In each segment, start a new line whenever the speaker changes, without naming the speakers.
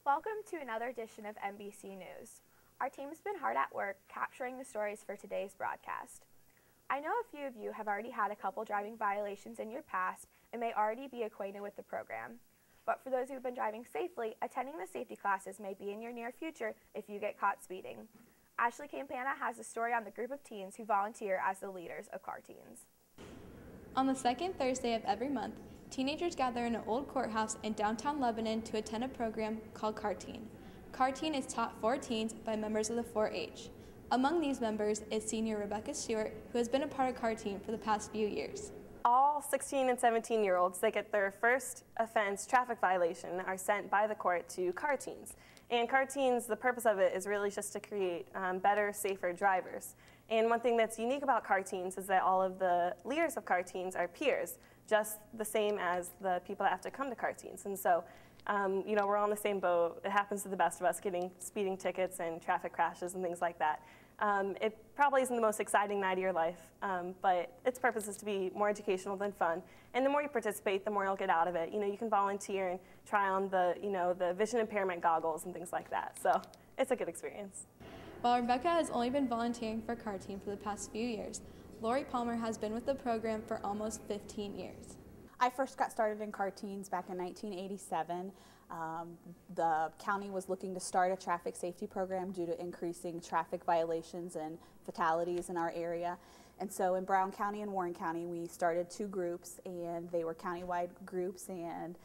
Welcome to another edition of MBC News. Our team's been hard at work capturing the stories for today's broadcast. I know a few of you have already had a couple driving violations in your past and may already be acquainted with the program. But for those who have been driving safely, attending the safety classes may be in your near future if you get caught speeding. Ashley Campana has a story on the group of teens who volunteer as the leaders of Carteens.
On the second Thursday of every month, teenagers gather in an old courthouse in downtown Lebanon to attend a program called Carteen. Carteen is taught for teens by members of the 4-H. Among these members is senior Rebecca Stewart, who has been a part of Carteen for the past few years.
All 16 and 17-year-olds that get their first offense traffic violation are sent by the court to Carteens. And Carteens, the purpose of it is really just to create better, safer drivers. And one thing that's unique about Carteens is that all of the leaders of Carteens are peers, just the same as the people that have to come to Carteens. And so, you know, we're all in the same boat. It happens to the best of us, getting speeding tickets and traffic crashes and things like that. It probably isn't the most exciting night of your life, but its purpose is to be more educational than fun. And the more you participate, the more you'll get out of it. You know, you can volunteer and try on the, you know, the vision impairment goggles and things like that. So it's a good experience.
While Rebecca has only been volunteering for Carteen for the past few years, Laurie Palmer has been with the program for almost 15 years.
I first got started in Carteens back in 1987. The county was looking to start a traffic safety program due to increasing traffic violations and fatalities in our area. And so in Brown County and Warren County, we started two groups, and they were countywide groups, and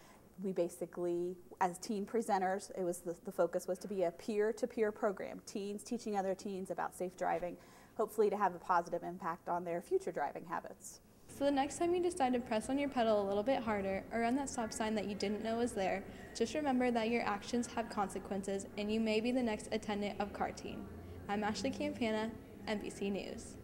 we basically, as teen presenters, it was the focus was to be a peer-to-peer program, teens teaching other teens about safe driving, hopefully to have a positive impact on their future driving habits.
So the next time you decide to press on your pedal a little bit harder or run that stop sign that you didn't know was there, just remember that your actions have consequences and you may be the next attendant of Carteen. I'm Ashley Campana, MBC News.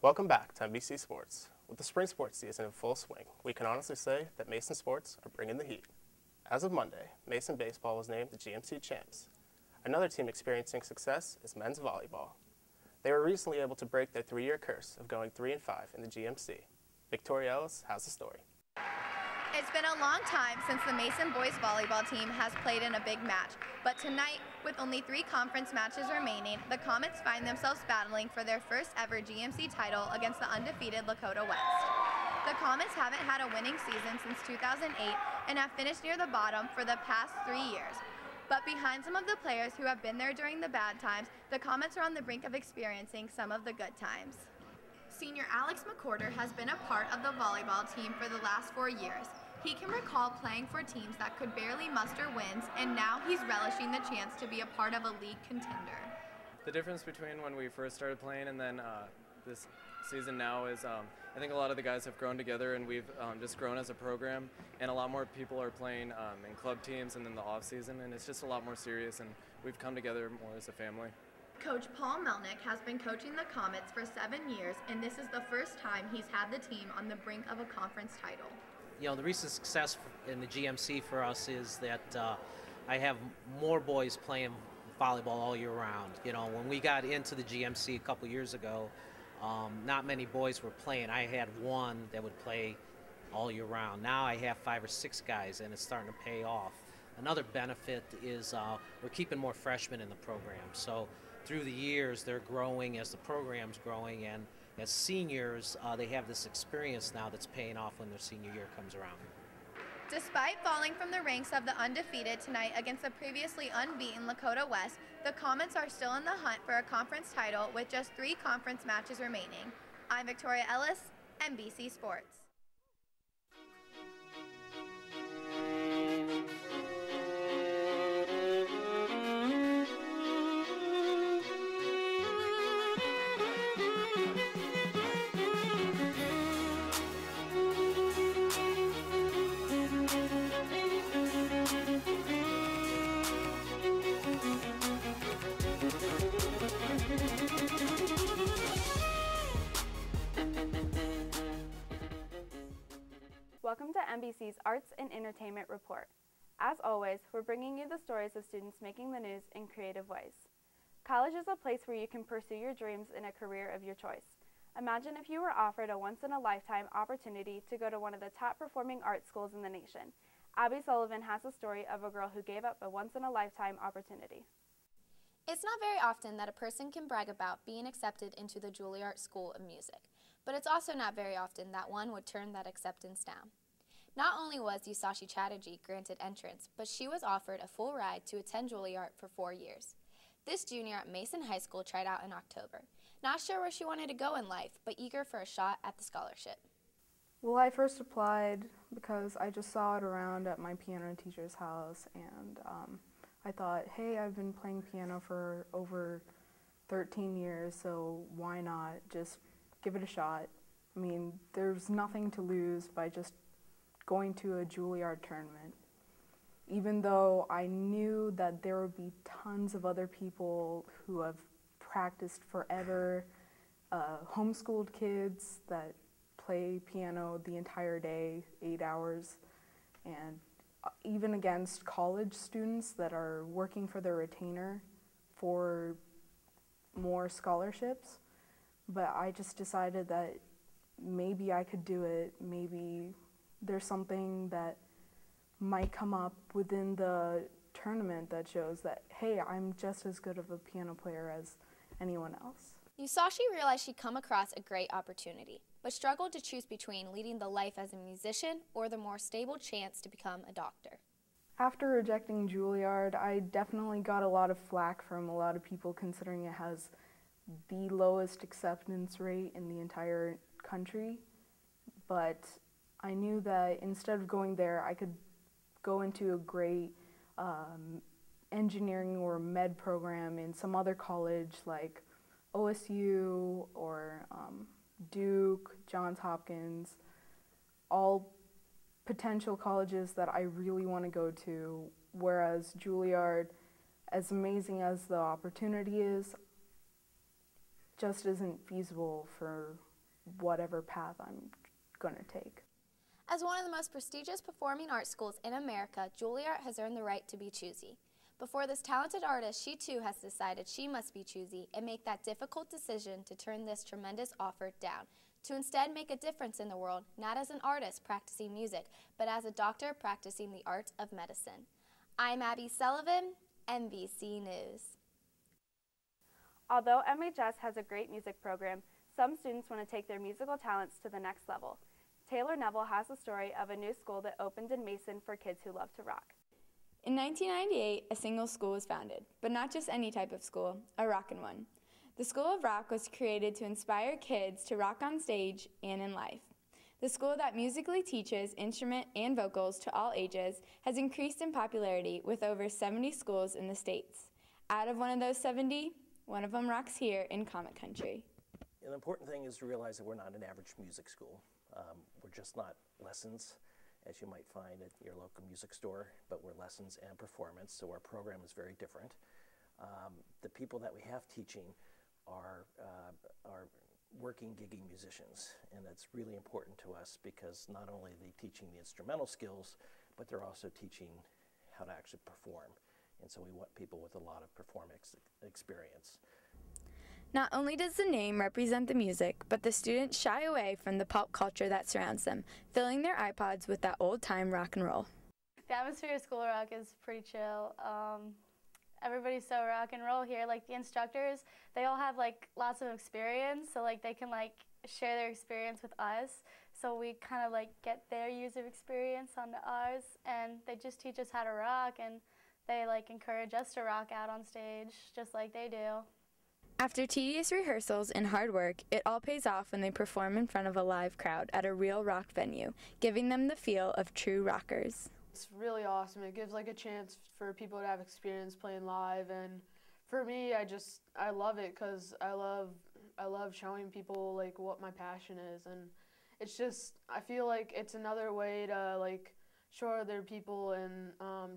Welcome back to MBC Sports. With the spring sports season in full swing, we can honestly say that Mason sports are bringing the heat. As of Monday, Mason baseball was named the GMC champs. Another team experiencing success is men's volleyball. They were recently able to break their 3-year curse of going 3-5 in the GMC. Victoria Ellis has the story.
It's been a long time since the Mason boys volleyball team has played in a big match, but tonight, with only 3 conference matches remaining, the Comets find themselves battling for their first ever GMC title against the undefeated Lakota West. The Comets haven't had a winning season since 2008 and have finished near the bottom for the past 3 years. But behind some of the players who have been there during the bad times, the Comets are on the brink of experiencing some of the good times. Senior Alex McCorder has been a part of the volleyball team for the last 4 years. He can recall playing for teams that could barely muster wins, and now he's relishing the chance to be a part of a league contender.
The difference between when we first started playing and then this season now is I think a lot of the guys have grown together, and we've just grown as a program, and a lot more people are playing in club teams and in the off season, and it's just a lot more serious, and we've come together more as a family.
Coach Paul Melnick has been coaching the Comets for 7 years, and this is the first time he's had the team on the brink of a conference title.
You know, the recent success in the GMC for us is that I have more boys playing volleyball all year round. You know, when we got into the GMC a couple years ago, not many boys were playing. I had one that would play all year round. Now I have 5 or 6 guys, and it's starting to pay off. Another benefit is we're keeping more freshmen in the program. So through the years, they're growing as the program's growing, and as seniors, they have this experience now that's paying off when their senior year comes around.
Despite falling from the ranks of the undefeated tonight against the previously unbeaten Lakota West, the Comets are still in the hunt for a conference title with just 3 conference matches remaining. I'm Victoria Ellis, MBC Sports.
Welcome to MBC's Arts and Entertainment Report. As always, we're bringing you the stories of students making the news in creative ways. College is a place where you can pursue your dreams in a career of your choice. Imagine if you were offered a once-in-a-lifetime opportunity to go to one of the top-performing art schools in the nation. Abby Sullivan has a story of a girl who gave up a once-in-a-lifetime opportunity.
It's not very often that a person can brag about being accepted into the Juilliard School of Music, but it's also not very often that one would turn that acceptance down. Not only was Yusashi Chatterjee granted entrance, but she was offered a full ride to attend Juilliard for 4 years. This junior at Mason High School tried out in October. Not sure where she wanted to go in life, but eager for a shot at the scholarship.
Well, I first applied because I just saw it around at my piano teacher's house, and I thought, hey, I've been playing piano for over 13 years, so why not just give it a shot? I mean, there's nothing to lose by just going to a Juilliard tournament. Even though I knew that there would be tons of other people who have practiced forever, homeschooled kids that play piano the entire day, 8 hours, and even against college students that are working for their retainer for more scholarships. But I just decided that maybe I could do it. Maybe there's something that might come up within the tournament that shows that, hey, I'm just as good of a piano player as anyone else.
Yusashi realized she'd come across a great opportunity, but struggled to choose between leading the life as a musician or the more stable chance to become a doctor.
After rejecting Juilliard, I definitely got a lot of flack from a lot of people, considering it has the lowest acceptance rate in the entire country. But I knew that instead of going there, I could go into a great engineering or med program in some other college like OSU or Duke, Johns Hopkins, all potential colleges that I really want to go to, whereas Juilliard, as amazing as the opportunity is, just isn't feasible for whatever path I'm going to take.
As one of the most prestigious performing arts schools in America, Juilliard has earned the right to be choosy. Before this talented artist, she too has decided she must be choosy and make that difficult decision to turn this tremendous offer down, to instead make a difference in the world, not as an artist practicing music, but as a doctor practicing the art of medicine. I'm Abby Sullivan, MBC News.
Although MHS has a great music program, some students want to take their musical talents to the next level. Taylor Neville has a story of a new school that opened in Mason for kids who love to rock.
In 1998, a single school was founded, but not just any type of school, a rockin' one. The School of Rock was created to inspire kids to rock on stage and in life. The school that musically teaches instrument and vocals to all ages has increased in popularity with over 70 schools in the States. Out of one of those 70, one of them rocks here in Comet Country.
An important thing is to realize that we're not an average music school. We're just not lessons, as you might find at your local music store, but we're lessons and performance, so our program is very different. The people that we have teaching are working, gigging musicians, and that's really important to us because not only are they teaching the instrumental skills, but they're also teaching how to actually perform, and so we want people with a lot of performance experience.
Not only does the name represent the music, but the students shy away from the pop culture that surrounds them, filling their iPods with that old-time rock and roll.
The atmosphere of School Rock is pretty chill. Everybody's so rock and roll here. Like the instructors, they all have like lots of experience, so like they can like share their experience with us. So we kind of like get their user experience onto ours, and they just teach us how to rock, and they like encourage us to rock out on stage just like they do.
After tedious rehearsals and hard work, it all pays off when they perform in front of a live crowd at a real rock venue, giving them the feel of true rockers.
It's really awesome. It gives like a chance for people to have experience playing live, and for me, I love it because I love showing people like what my passion is, and it's just, I feel like it's another way to like show other people and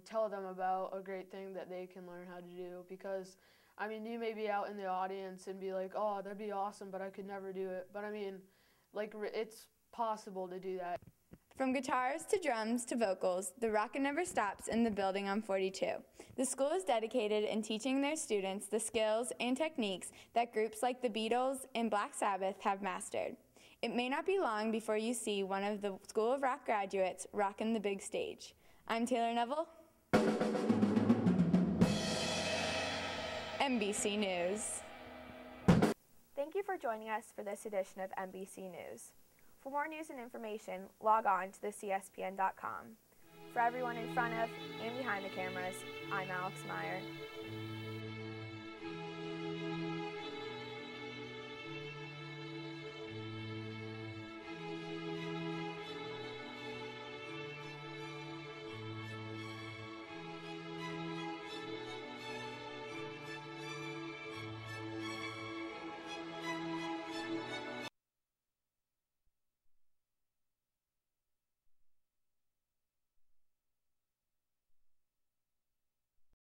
tell them about a great thing that they can learn how to do, because I mean, you may be out in the audience and be like, oh, that'd be awesome, but I could never do it. But I mean, like, it's possible to do that.
From guitars to drums to vocals, the rockin' never stops in the building on 42. The school is dedicated in teaching their students the skills and techniques that groups like the Beatles and Black Sabbath have mastered. It may not be long before you see one of the School of Rock graduates rockin' the big stage. I'm Taylor Neville. MBC News.
Thank you for joining us for this edition of MBC News. For more news and information, log on to thecspn.com. For everyone in front of and behind the cameras, I'm Alex Meyer.